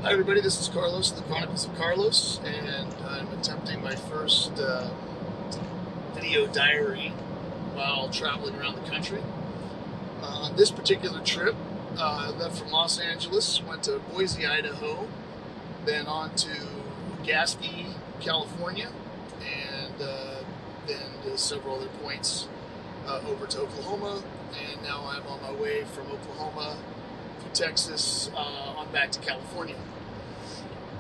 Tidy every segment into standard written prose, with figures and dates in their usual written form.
Hi everybody, this is Carlos of the Chronicles of Carlos, and I'm attempting my first video diary while traveling around the country. On this particular trip, I left from Los Angeles, went to Boise, Idaho, then on to Gasquet, California, and then to several other points over to Oklahoma, and now I'm on my way from Oklahoma to Texas on back to California.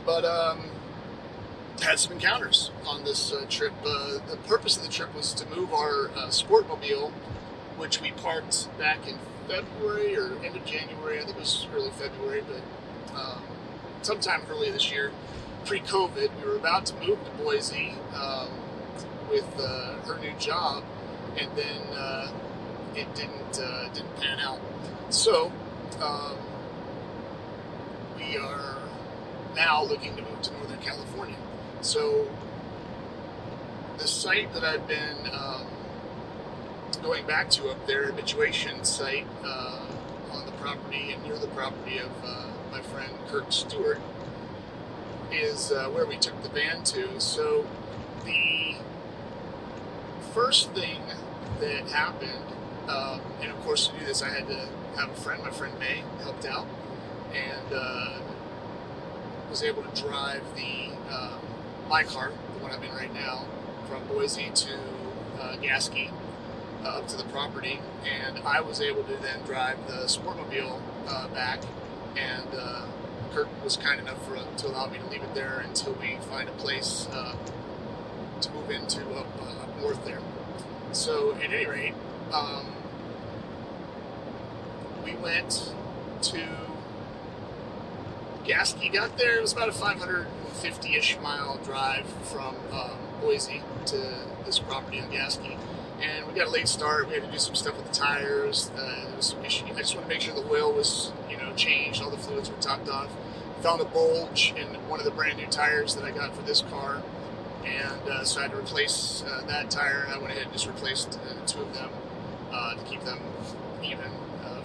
But had some encounters on this trip. The purpose of the trip was to move our Sportmobile, which we parked back in February or end of January. I think it was early February, but sometime early this year, pre-COVID. We were about to move to Boise with her new job, and then it didn't pan out. So we are now looking to move to Northern California. So the site that I've been going back to up there, habituation site on the property and near the property of my friend Kirk Stewart, is where we took the van to. So the first thing that happened, and of course to do this I had to have a friend, my friend May, helped out, and was able to drive my car, the one I'm in right now, from Boise to Gasquet up to the property, and I was able to then drive the Sportmobile back, and Kirk was kind enough to allow me to leave it there until we find a place to move into up north there. So at any rate, we went to Gasquet. Got there, it was about a 550-ish mile drive from Boise to this property on Gasquet, and we got a late start. We had to do some stuff with the tires. There was some issue. I just wanted to make sure the oil was, changed, all the fluids were topped off. Found a bulge in one of the brand new tires that I got for this car, and so I had to replace that tire, and I went ahead and just replaced two of them to keep them even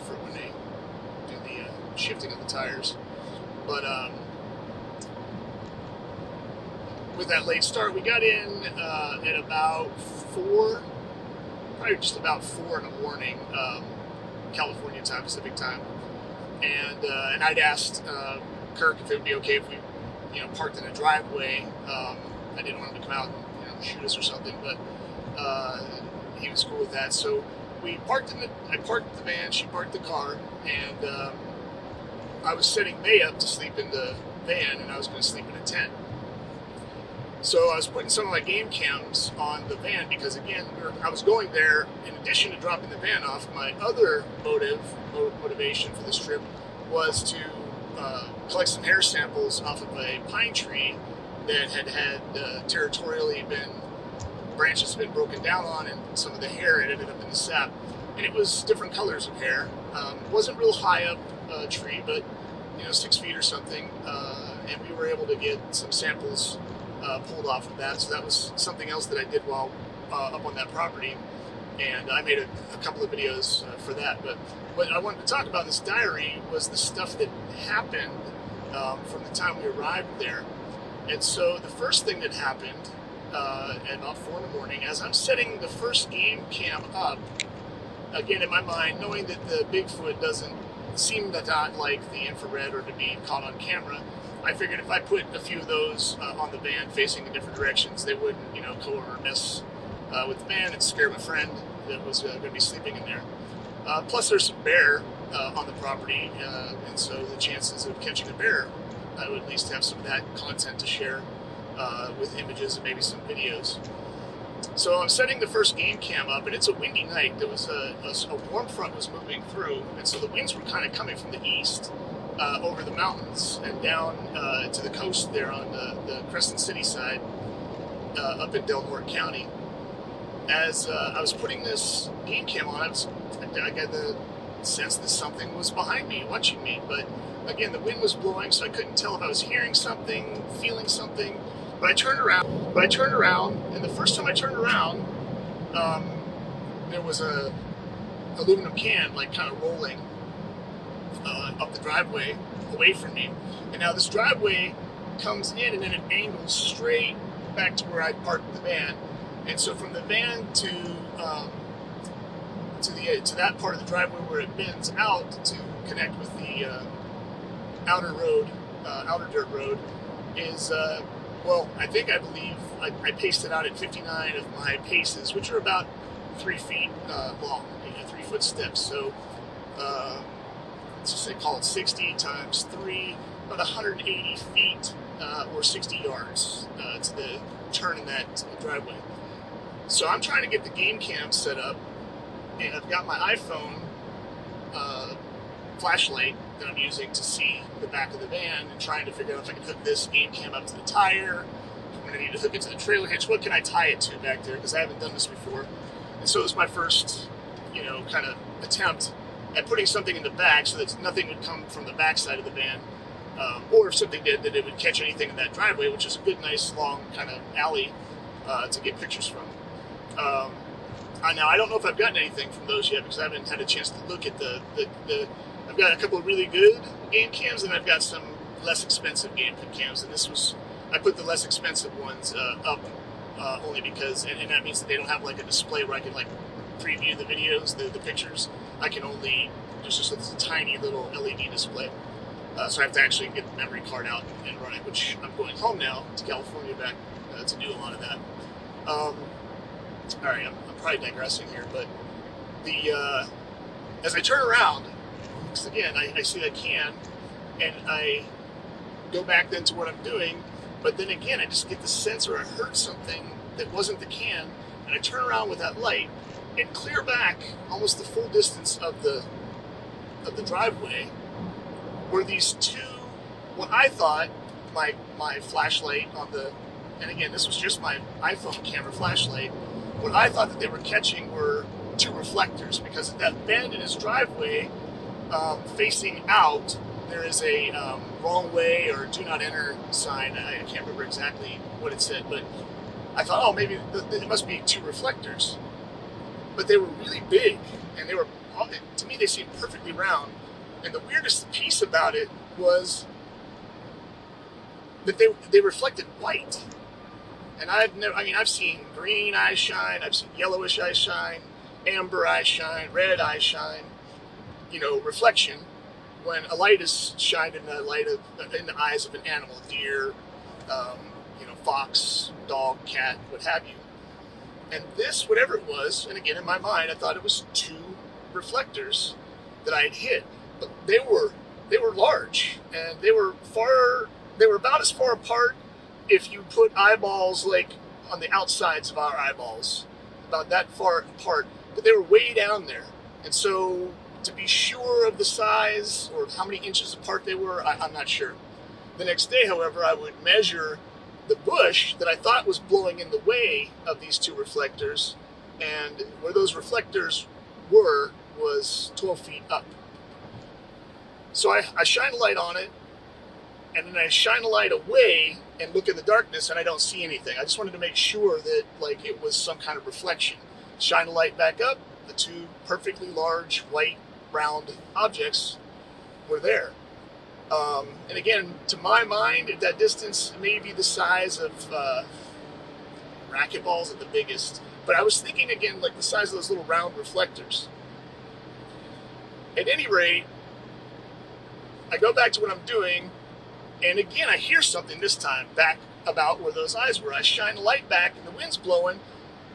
for when they do the shifting of the tires. But with that late start, we got in at about 4, probably just about 4 in the morning, California time, Pacific time, and I'd asked Kirk if it would be okay if we, parked in a driveway. I didn't want him to come out and shoot us or something, but he was cool with that. So we parked I parked the van, she parked the car, and I was setting May up to sleep in the van, and I was going to sleep in a tent. So I was putting some of my game cams on the van because, again, I was going there. In addition to dropping the van off, my other motivation for this trip was to collect some hair samples off of a pine tree that had territorially branches had been broken down on, and some of the hair had ended up in the sap. And it was different colors of hair. It wasn't real high up tree, but 6 feet or something, and we were able to get some samples pulled off of that. So that was something else that I did while up on that property, and I made a couple of videos for that. But what I wanted to talk about in this diary was the stuff that happened from the time we arrived there. And so the first thing that happened at about 4 in the morning, as I'm setting the first game cam up, again in my mind, knowing that the BigFoot doesn't seem to not like the infrared or to be caught on camera, I figured if I put a few of those on the van facing in different directions, they wouldn't, go or mess with the van and scare my friend that was going to be sleeping in there. Plus, there's some bear on the property, and so the chances of catching a bear, I would at least have some of that content to share with images and maybe some videos. So I'm setting the first game cam up, and it's a windy night. There was a warm front was moving through, and so the winds were kind of coming from the east over the mountains and down to the coast there on the Crescent City side up in Norte County. As I was putting this game cam on, I got the sense that something was behind me, watching me. But again, the wind was blowing, so I couldn't tell if I was hearing something, feeling something. But I turned around, and the first time I turned around, there was a aluminum can, like, kind of rolling up the driveway away from me. And now this driveway comes in and then it angles straight back to where I parked the van. And so from the van to that part of the driveway where it bends out to connect with the outer dirt road is I believe I paced it out at 59 of my paces, which are about 3 feet long, 3-foot steps. So let's just say call it 60 times 3, about 180 feet or 60 yards to the turn in that driveway. So I'm trying to get the game cam set up, and I've got my iPhone flashlight that I'm using to see the back of the van and trying to figure out if I can hook this game cam up to the tire. I'm going to need to hook it to the trailer hitch. What can I tie it to back there? Because I haven't done this before. And so it was my first, kind of attempt at putting something in the back so that nothing would come from the back side of the van. Or if something did, that it would catch anything in that driveway, which is a good, nice, long kind of alley to get pictures from. Now, I don't know if I've gotten anything from those yet because I haven't had a chance to look at the I've got a couple of really good game cams and I've got some less expensive game cams. And I put the less expensive ones up only because, and that means that they don't have like a display where I can like preview the videos, the pictures. I can only, there's just a tiny little LED display. So I have to actually get the memory card out and run it, which I'm going home now to California back to do a lot of that. All right, I'm probably digressing here, but as I turn around, because again, I see that can, and I go back then to what I'm doing, but then again, I just get the sense or I heard something that wasn't the can, and I turn around with that light and clear back almost the full distance of the driveway were these two, what I thought my flashlight on the, and again, this was just my iPhone camera flashlight, what I thought that they were catching were two reflectors, because at that bend in his driveway, facing out, there is a wrong way or do not enter sign. I can't remember exactly what it said, but I thought, oh, maybe it must be two reflectors. But they were really big, and they were, to me, they seemed perfectly round. And the weirdest piece about it was that they reflected white. And I've seen green eyes shine, I've seen yellowish eyes shine, amber eyes shine, red eyes shine, reflection when a light is shined in the eyes of an animal, deer, fox, dog, cat, what have you. And this, whatever it was, and again in my mind, I thought it was two reflectors that I had hit, but they were large, and they were about as far apart if you put eyeballs like on the outsides of our eyeballs, about that far apart, but they were way down there. And so to be sure of the size or how many inches apart they were, I'm not sure. The next day, however, I would measure the bush that I thought was blowing in the way of these two reflectors, and where those reflectors were was 12 feet up. So I shine a light on it, and then I shine a light away and look in the darkness, and I don't see anything. I just wanted to make sure that it was some kind of reflection. Shine a light back up, the two perfectly large, white, round objects were there. And again, to my mind, at that distance, maybe the size of racquetballs at the biggest. But I was thinking again, like the size of those little round reflectors. At any rate, I go back to what I'm doing, and again, I hear something this time back about where those eyes were. I shine a light back, and the wind's blowing,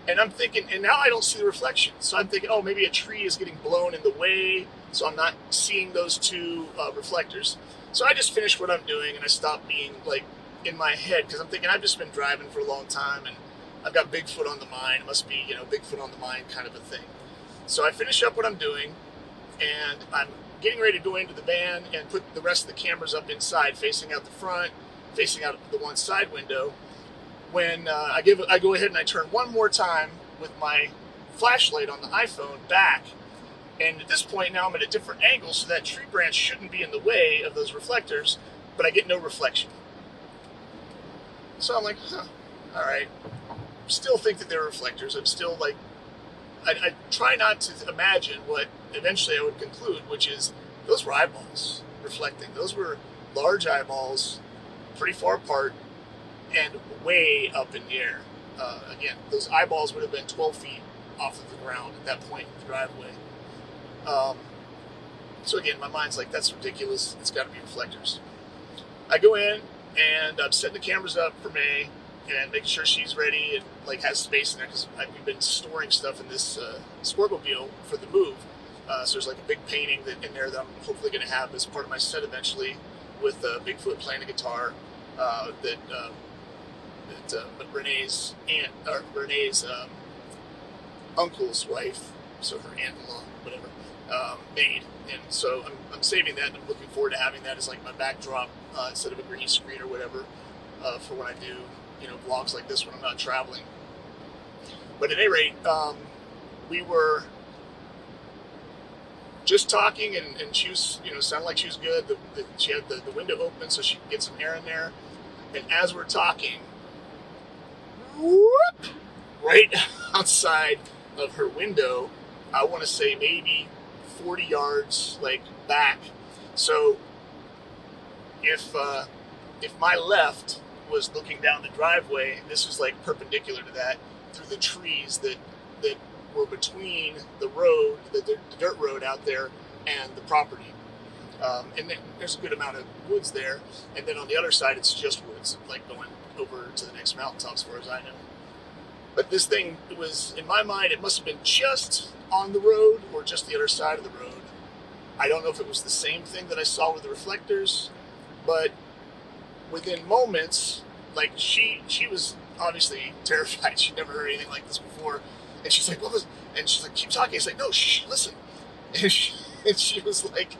and I'm thinking, and now I don't see the reflection. So I'm thinking, oh, maybe a tree is getting blown in the way, so I'm not seeing those two reflectors. So I just finished what I'm doing, and I stopped being in my head, because I'm thinking I've just been driving for a long time, and I've got Bigfoot on the mind. It must be, Bigfoot on the mind kind of a thing. So I finish up what I'm doing, and I'm getting ready to go into the van and put the rest of the cameras up inside, facing out the front, facing out the one side window, when I go ahead and I turn one more time with my flashlight on the iPhone back. And at this point now I'm at a different angle, so that tree branch shouldn't be in the way of those reflectors, but I get no reflection. So I'm like, all right. Still think that they're reflectors. I'm still I try not to imagine what eventually I would conclude, which is those were eyeballs reflecting. Those were large eyeballs, pretty far apart, and way up in the air. Again, those eyeballs would have been 12 feet off of the ground at that point in the driveway. So again, my mind's like, that's ridiculous. It's got to be reflectors. I go in and I'm setting the cameras up for May and making sure she's ready and like has space in there because we've been storing stuff in this Sportmobile for the move. So there's like a big painting in there that I'm hopefully going to have as part of my set eventually, with BigFoot playing the guitar. That Renee's aunt, or Renee's uncle's wife, so her aunt-in-law, whatever, made. And so I'm saving that, and I'm looking forward to having that as like my backdrop instead of a green screen or whatever for when I do, vlogs like this when I'm not traveling. But at any rate, we were just talking, and she was, sounded like she was good. She had the window open so she could get some air in there. And as we're talking, whoop, right outside of her window, I want to say maybe 40 yards like back. So if my left was looking down the driveway, this was like perpendicular to that through the trees that were between the road, the dirt road out there, and the property. And then there's a good amount of woods there. And then on the other side, it's just woods, like going over to the next mountaintop as far as I know. But this thing, it was, in my mind, it must have been just on the road or just the other side of the road. I don't know if it was the same thing that I saw with the reflectors, but within moments, like she was obviously terrified. She'd never heard anything like this before. And she's like, what was, and she's like, keep talking. It's like, no, shh, listen. And she was like,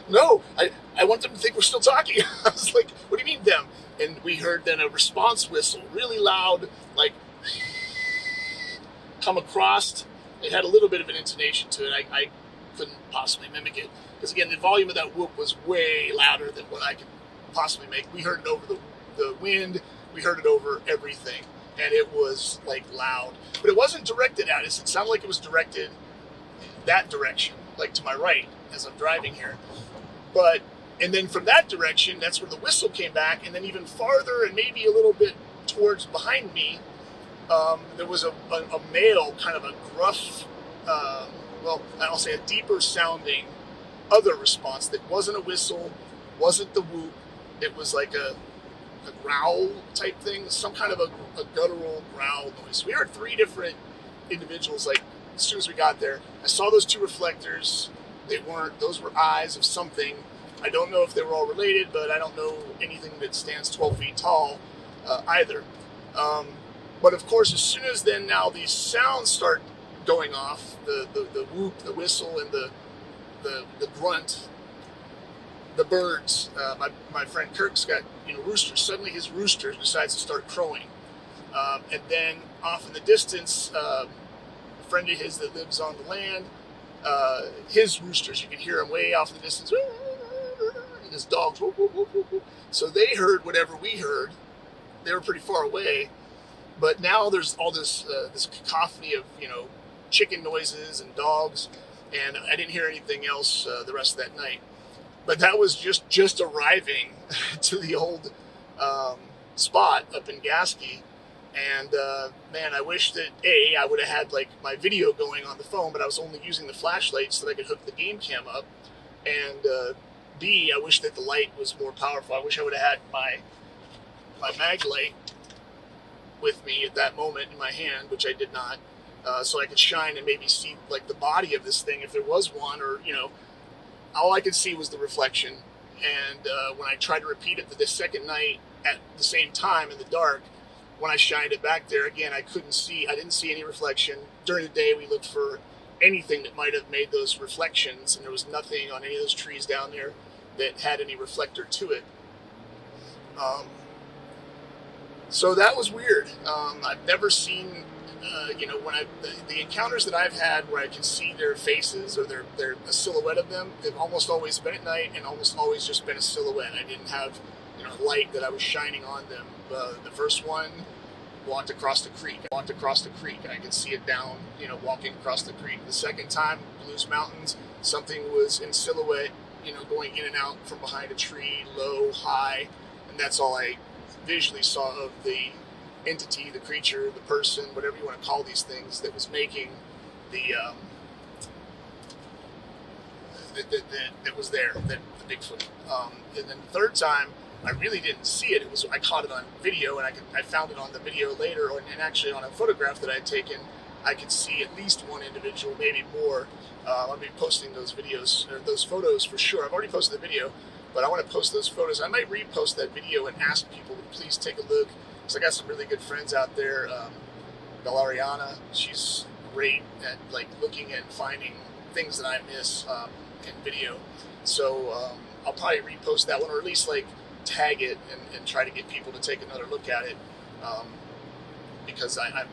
no, I want them to think we're still talking. I was like, what do you mean them? And we heard then a response whistle, really loud, like, come across. It had a little bit of an intonation to it. I couldn't possibly mimic it. Because again, the volume of that whoop was way louder than what I could possibly make. We heard it over the wind. We heard it over everything. And it was like loud. But it wasn't directed at us. It sounded like it was directed that direction, like to my right as I'm driving here. And then from that direction, that's where the whistle came back. And then even farther and maybe a little bit towards behind me, there was a male, kind of a gruff, I'll say a deeper sounding other response that wasn't a whistle, wasn't the whoop. It was like a growl type thing, some kind of a guttural growl noise. We heard three different individuals, like, as soon as we got there. I saw those two reflectors. Those were eyes of something. I don't know if they were all related, but I don't know anything that stands 12 feet tall either. But of course, as soon as then now these sounds start going off, the whoop, the whistle, and the grunt, the birds, my friend Kirk's got roosters. Suddenly his rooster decides to start crowing. And then off in the distance, a friend of his that lives on the land, his roosters, you can hear him way off in the distance, and his dogs, whoop, whoop, whoop, whoop, whoop. So they heard whatever we heard. They were pretty far away, but now there's all this cacophony of chicken noises and dogs, and I didn't hear anything else the rest of that night. But that was just arriving to the old spot up in Gasquet. And man, I wish that I would have had like my video going on the phone, but I was only using the flashlight so that I could hook the game cam up. And B, I wish that the light was more powerful. I wish I would have had my mag light with me at that moment in my hand, which I did not, so I could shine and maybe see like the body of this thing if there was one, or all I could see was the reflection. And when I tried to repeat it the second night at the same time in the dark, when I shined it back there again, I didn't see any reflection. During the day, we looked for anything that might have made those reflections, and there was nothing on any of those trees down there that had any reflector to it. So that was weird. I've never seen, the encounters that I've had where I can see their faces or they're a silhouette of them, they've almost always been at night and almost always just been a silhouette. I didn't have light that I was shining on them. The first one, walked across the creek. I could see it down, walking across the creek. The second time, Blues Mountains, something was in silhouette, going in and out from behind a tree, low, high, and that's all I visually saw of the entity, the creature, the person, whatever you want to call these things, that was making the that was there, the Bigfoot. And then the third time, I really didn't see it. I caught it on video, and I found it on the video later, and actually on a photograph that I had taken, I could see at least one individual, maybe more. I'll be posting those videos, or those photos for sure. I've already posted the video, but I want to post those photos. I might repost that video and ask people to please take a look, because I got some really good friends out there. Belariana, she's great at looking and finding things that I miss in video. So I'll probably repost that one, or at least tag it and try to get people to take another look at it, because I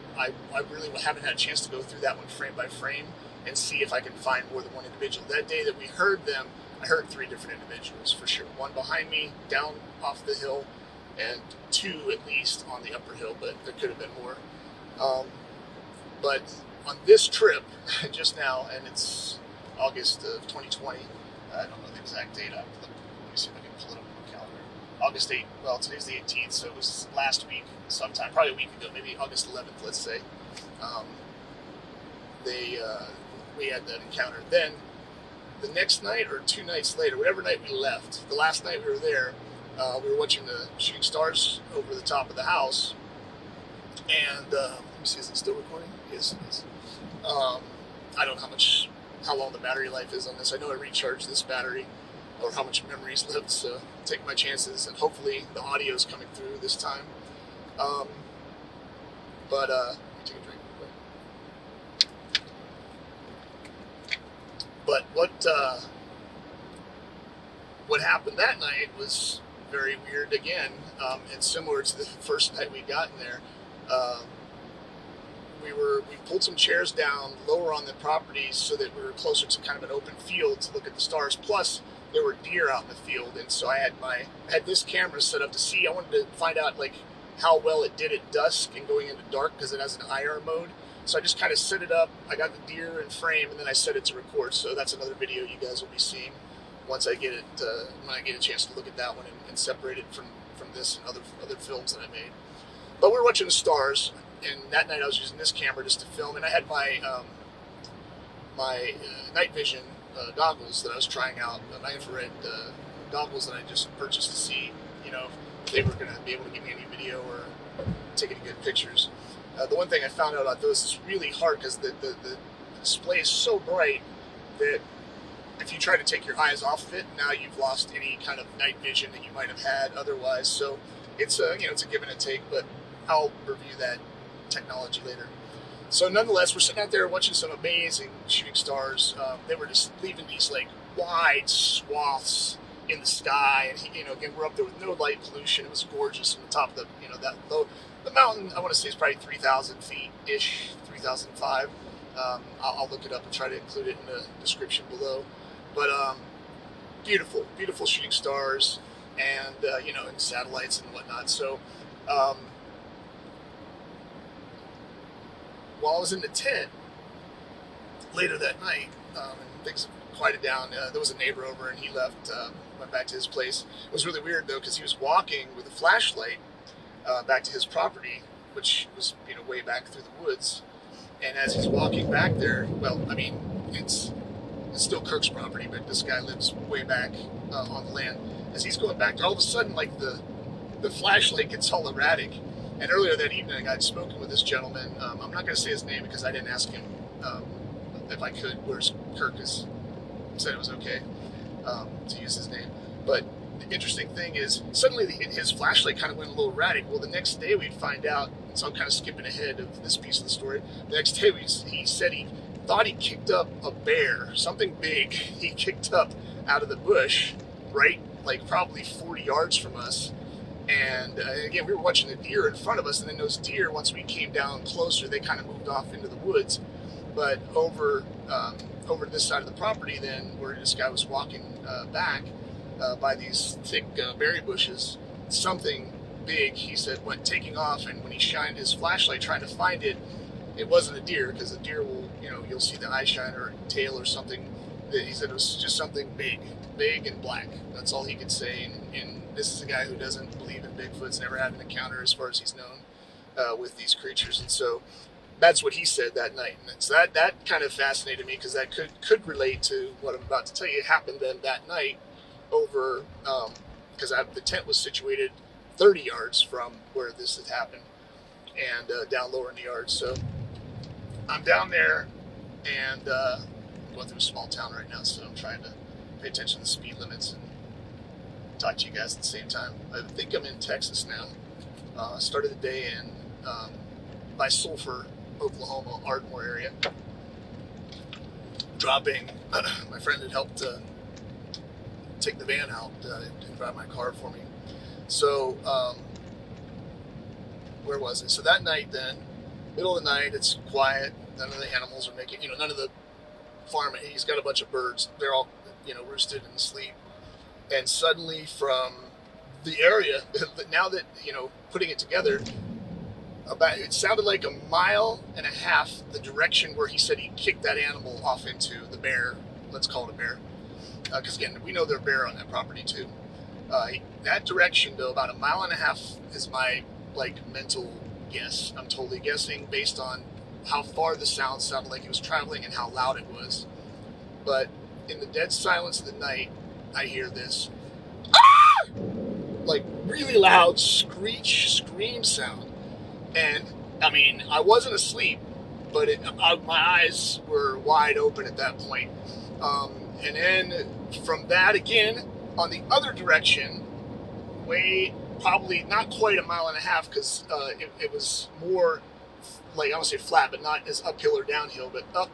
really haven't had a chance to go through that one frame by frame and see if I can find more than one individual. That day that we heard them, I heard 3 different individuals for sure. One behind me, down off the hill, and 2 at least on the upper hill, but there could have been more. But on this trip, just now, and it's August of 2020, I don't know the exact date. Let me see if I can pull it up on my calendar. August 8th, well, today's the 18th, so it was last week sometime, probably a week ago, maybe August 11th, let's say. We had that encounter. Then, the next night, or 2 nights later, whatever night we left, the last night we were there, we were watching the shooting stars over the top of the house, and let me see, is it still recording? Yes, it is. I don't know how long the battery life is on this. I know I recharged this battery, or how much memory's left, so take my chances, and hopefully the audio's coming through this time. Let me take a drink real quick. But what happened that night was very weird again, and similar to the first night we got in there. We pulled some chairs down lower on the property so that we were closer to kind of an open field to look at the stars. Plus, there were deer out in the field, and so I had this camera set up to see. I wanted to find out how well it did at dusk and going into dark, because it has an IR mode. So I just kind of set it up. I got the deer in frame, and then I set it to record. So that's another video you guys will be seeing once I get it, when I get a chance to look at that one and separate it from this and other films that I made. But we're watching the stars, and that night I was using this camera just to film, and I had my night vision goggles that I was trying out, my infrared goggles that I just purchased to see, if they were going to be able to give me any video or take any good pictures. The one thing I found out about those is really hard, because the display is so bright that if you try to take your eyes off of it, now you've lost any kind of night vision that you might have had otherwise. So it's a give and a take, but I'll review that technology later. So nonetheless, we're sitting out there watching some amazing shooting stars. They were just leaving these wide swaths in the sky, and again, we're up there with no light pollution. It was gorgeous from the top of the mountain. I want to say it's probably 3,000 feet ish, 3,005. I'll look it up and try to include it in the description below. But beautiful shooting stars, and and satellites and whatnot. So while I was in the tent later that night, and things quieted down, there was a neighbor over, and he left, went back to his place. It was really weird though, because he was walking with a flashlight back to his property, which was way back through the woods. And as he's walking back there, well, I mean, it's still Kirk's property, but this guy lives way back on the land. As he's going back there, all of a sudden, the flashlight gets all erratic. And earlier that evening, I'd spoken with this gentleman. I'm not going to say his name because I didn't ask him if I could, whereas Kirk said it was okay to use his name. But the interesting thing is, suddenly his flashlight kind of went a little erratic. Well, the next day we'd find out, so I'm kind of skipping ahead of this piece of the story. The next day he said he thought he kicked up a bear, something big. He kicked up out of the bush, right, probably 40 yards from us. And again, we were watching the deer in front of us, and then those deer, once we came down closer, they kind of moved off into the woods. But over this side of the property, then, where this guy was walking back by these thick berry bushes, something big, he said, went taking off, and when he shined his flashlight trying to find it, it wasn't a deer, because a deer will, you'll see the eye shine or tail or something. He said it was just something big and black. That's all he could say. And this is a guy who doesn't believe in Bigfoot's never had an encounter, as far as he's known, with these creatures. And so that's what he said that night. And so that kind of fascinated me, because that could relate to what I'm about to tell you. It happened then that night over, because the tent was situated 30 yards from where this had happened, and down lower in the yard. So I'm down there, and I'm going through a small town right now, so I'm trying to pay attention to the speed limits and talk to you guys at the same time. I think I'm in Texas now. I started the day in by Sulphur, Oklahoma, Ardmore area, dropping. My friend had helped take the van out and drive my car for me. So where was it? So that night, then, middle of the night, it's quiet. None of the animals are making, none of the farm. He's got a bunch of birds. They're all, roosted and asleep. And suddenly, from the area, now that putting it together, it sounded like 1.5 miles the direction where he said he kicked that animal off into, the bear. Let's call it a bear, because again, we know there's a bear on that property too. That direction, though, about 1.5 miles is my mental guess. I'm totally guessing based on how far the sound sounded like it was traveling and how loud it was. But in the dead silence of the night, I hear this really loud scream sound. And I mean, I wasn't asleep, but my eyes were wide open at that point. And then from that, again, on the other direction, probably not quite 1.5 miles, because it was more I don't say flat, but not as uphill or downhill, but up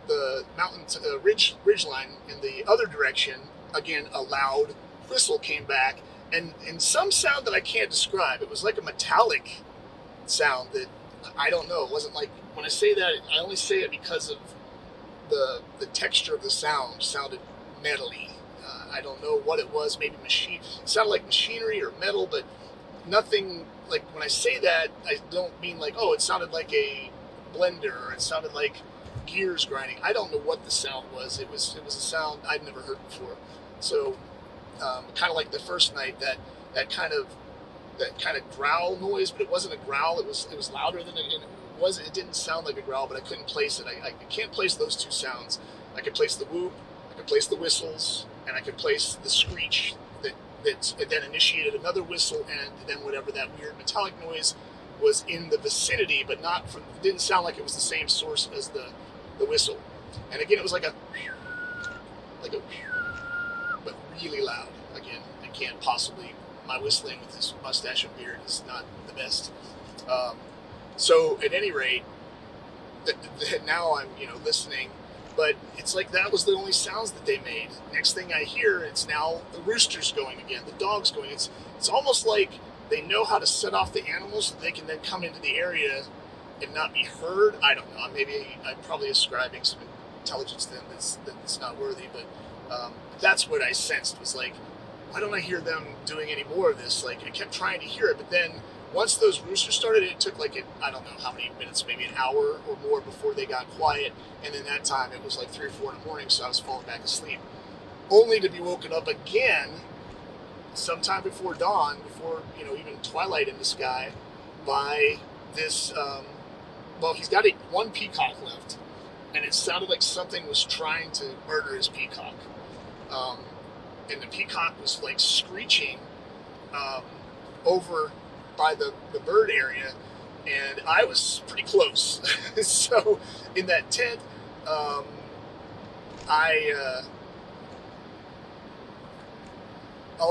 the mountain ridge line in the other direction. Again, a loud whistle came back, and some sound that I can't describe. It was like a metallic sound that I don't know. It wasn't like, when I say that, I only say it because of the texture of the sound sounded metally. I don't know what it was. Maybe machine. It sounded like machinery or metal, but nothing. Like, when I say that, I don't mean it sounded like a blender, or it sounded like gears grinding. I don't know what the sound was. It was a sound I'd never heard before. So, kind of like the first night, that kind of growl noise, but it wasn't a growl. It was louder than it was. It didn't sound like a growl, but I couldn't place it. I can't place those two sounds. I could place the whoop, I could place the whistles, and I could place the screech that then initiated another whistle, and then whatever that weird metallic noise was in the vicinity, but it didn't sound like it was the same source as the whistle. And again, it was like a but really loud. Again, I can't possibly, my whistling with this mustache and beard is not the best. So at any rate, now I'm listening, but it's like that was the only sounds that they made. Next thing I hear, it's now the roosters going again, the dogs going. It's almost like they know how to set off the animals so they can then come into the area and not be heard. I don't know. Maybe I'm probably ascribing some intelligence to them that's not worthy, but that's what I sensed, was like, why don't I hear them doing any more of this? Like, I kept trying to hear it, but then once those roosters started, it took I don't know how many minutes, maybe an hour or more before they got quiet. And then that time it was like 3 or 4 in the morning, so I was falling back asleep, only to be woken up again sometime before dawn, before even twilight in the sky, by this. He's got one peacock left, and it sounded like something was trying to murder his peacock. And the peacock was screeching over by the bird area, and I was pretty close. So in that tent, all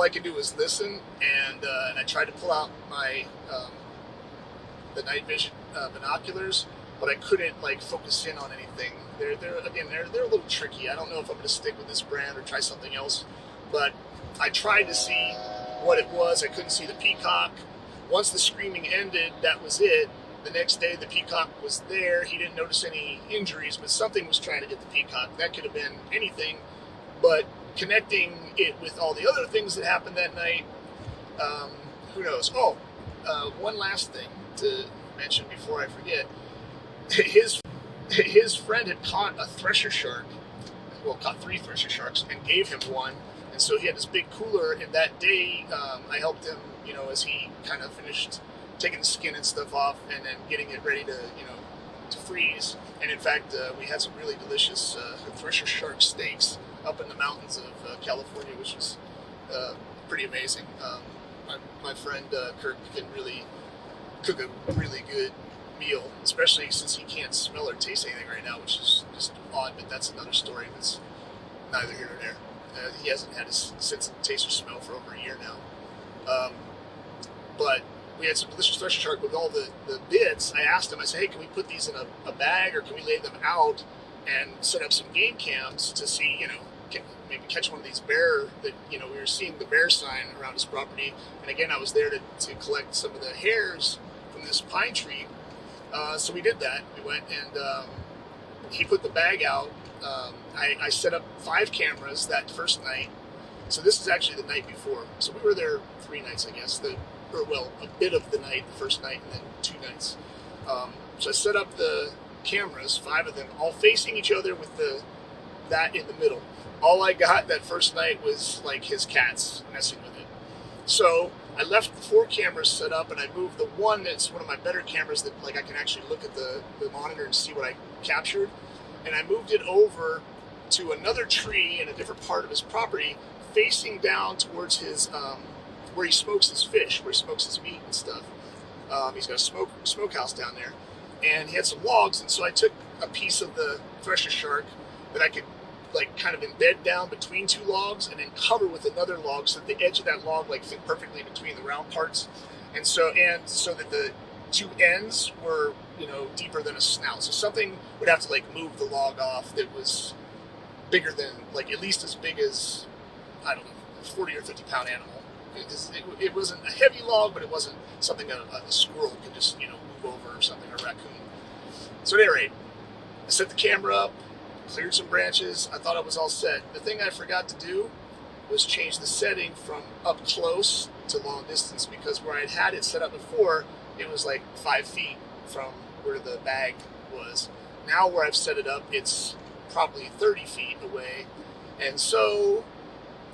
I could do was listen, and I tried to pull out my the night vision binoculars, but I couldn't focus in on anything. They're a little tricky. I don't know if I'm going to stick with this brand or try something else, but I tried to see what it was. I couldn't see the peacock. Once the screaming ended, that was it. The next day, the peacock was there. He didn't notice any injuries, but something was trying to get the peacock. That could have been anything, but connecting it with all the other things that happened that night, who knows? Oh, one last thing to mention before I forget. His friend had caught a thresher shark, well, caught 3 thresher sharks, and gave him one. And so he had this big cooler, and that day I helped him, as he kind of finished taking the skin and stuff off and then getting it ready to, to freeze. And in fact, we had some really delicious thresher shark steaks up in the mountains of California, which was pretty amazing. My friend Kirk can really cook a really good meal, especially since he can't smell or taste anything right now, which is just odd, but that's another story. It's neither here nor there. He hasn't had his sense of taste or smell for over a year now. But we had some delicious thresher shark with all the bits. I asked him, I said, hey, can we put these in a bag, or can we lay them out and set up some game cams to see, can maybe catch one of these bear that, we were seeing the bear sign around his property. And again, I was there to collect some of the hairs from this pine tree. So we did that. We went and he put the bag out. I set up 5 cameras that first night. So this is actually the night before. So we were there 3 nights, I guess. A bit of the night, the first night, and then 2 nights. So I set up the cameras, 5 of them, all facing each other with that in the middle. All I got that first night was like his cats messing with it. So I left the 4 cameras set up, and I moved the one that's one of my better cameras that like I can actually look at the monitor and see what I captured. And I moved it over to another tree in a different part of his property, facing down towards his where he smokes his fish, where he smokes his meat and stuff. He's got a smokehouse down there, and he had some logs. And so I took a piece of the thresher shark that I could like kind of embed down between 2 logs, and then cover with another log so that the edge of that log like fit perfectly between the round parts, and so that the 2 ends were deeper than a snout. So something would have to like move the log off that was bigger than, like, at least as big as, I don't know, a 40 or 50 pound animal. It wasn't a heavy log, but it wasn't something a squirrel could just move over, or something, or a raccoon. So at any rate, I set the camera up, cleared some branches. I thought I was all set. The thing I forgot to do was change the setting from up close to long distance, because where I'd had it set up before, it was like 5 feet from where the bag was. Now where I've set it up, it's probably 30 feet away. And so,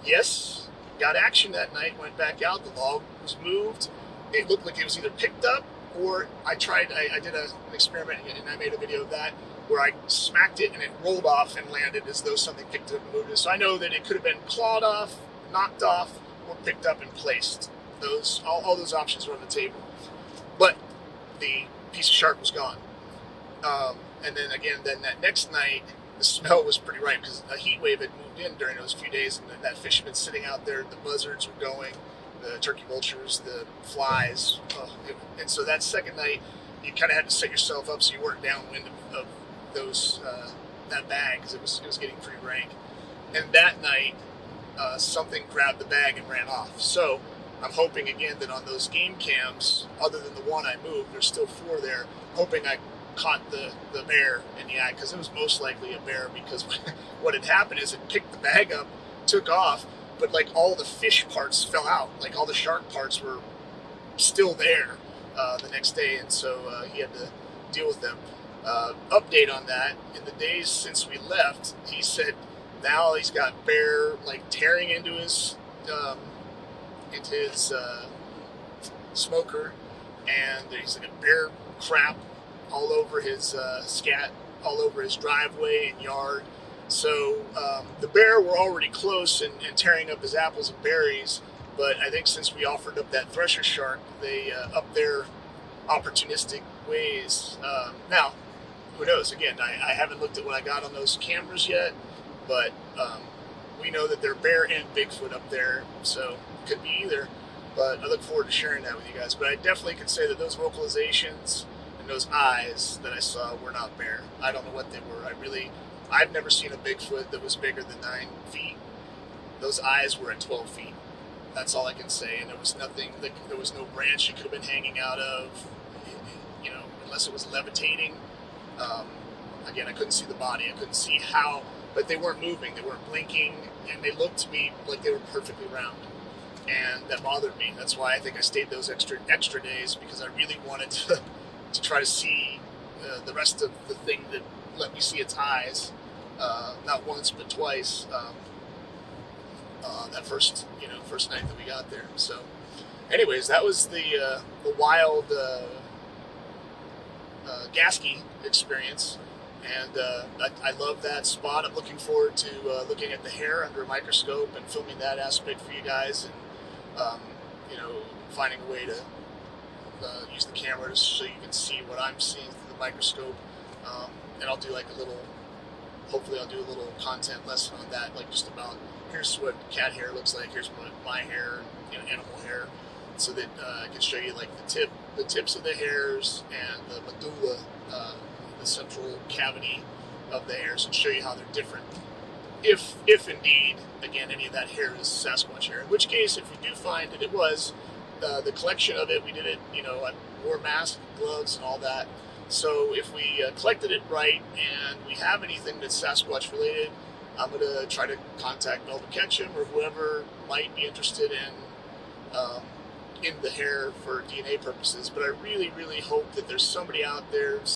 yes, got action that night, went back out, the log was moved. It looked like it was either picked up, or I did an experiment, and I made a video of that, where I smacked it and it rolled off and landed as though something picked it up and moved it. So I know that it could have been clawed off, knocked off, or picked up and placed. All those options were on the table. But the piece of shark was gone. And then again, that next night, the smell was pretty ripe, because a heat wave had moved in during those few days, and that fish had been sitting out there. The buzzards were going, the turkey vultures, the flies. And so that second night, you kind of had to set yourself up so you weren't downwind of those that bag, because it was getting pretty rank. And that night, something grabbed the bag and ran off. So I'm hoping again that on those game cams, other than the one I moved, there's still 4 there. Hoping I caught the bear in the act, because it was most likely a bear, because what had happened is it picked the bag up, took off, but like all the fish parts fell out, like all the shark parts were still there the next day, and so he had to deal with them. Update on that, in the days since we left, he said now he's got bear like tearing into his smoker, and there's like a bear crap all over his scat, all over his driveway and yard. So the bear were already close and tearing up his apples and berries, but I think since we offered up that thresher shark, they upped their opportunistic ways. Now, who knows? Again, I haven't looked at what I got on those cameras yet, but we know that they're bear and Bigfoot up there, so it could be either. But I look forward to sharing that with you guys. But I definitely could say that those vocalizations and those eyes that I saw were not bear. I don't know what they were. I've never seen a Bigfoot that was bigger than 9 feet. Those eyes were at 12 feet. That's all I can say. And there was nothing, there was no branch it could have been hanging out of, unless it was levitating. Again, I couldn't see the body. I couldn't see how, but they weren't moving. They weren't blinking, and they looked to me like they were perfectly round. and that bothered me. That's why I think I stayed those extra days, because I really wanted to try to see the rest of the thing that let me see its eyes, not once but twice. That first night that we got there. So, anyways, that was the wild Gasquet experience, and I love that spot. I'm looking forward to looking at the hair under a microscope and filming that aspect for you guys, and finding a way to use the camera so you can see what I'm seeing through the microscope. And I'll do hopefully I'll do a little content lesson on that, like just about here's what cat hair looks like, here's what my hair, animal hair, so that I can show you like the tips of the hairs and the medulla, the central cavity of the hairs, and show you how they're different. If indeed, again, any of that hair is Sasquatch hair. In which case, if you do find that it was the collection of it, we did it, I wore masks, gloves, and all that. So if we collected it right and we have anything that's Sasquatch related, I'm going to try to contact Melvin Ketchum or whoever might be interested in the hair for DNA purposes. But I really, really hope that there's somebody out there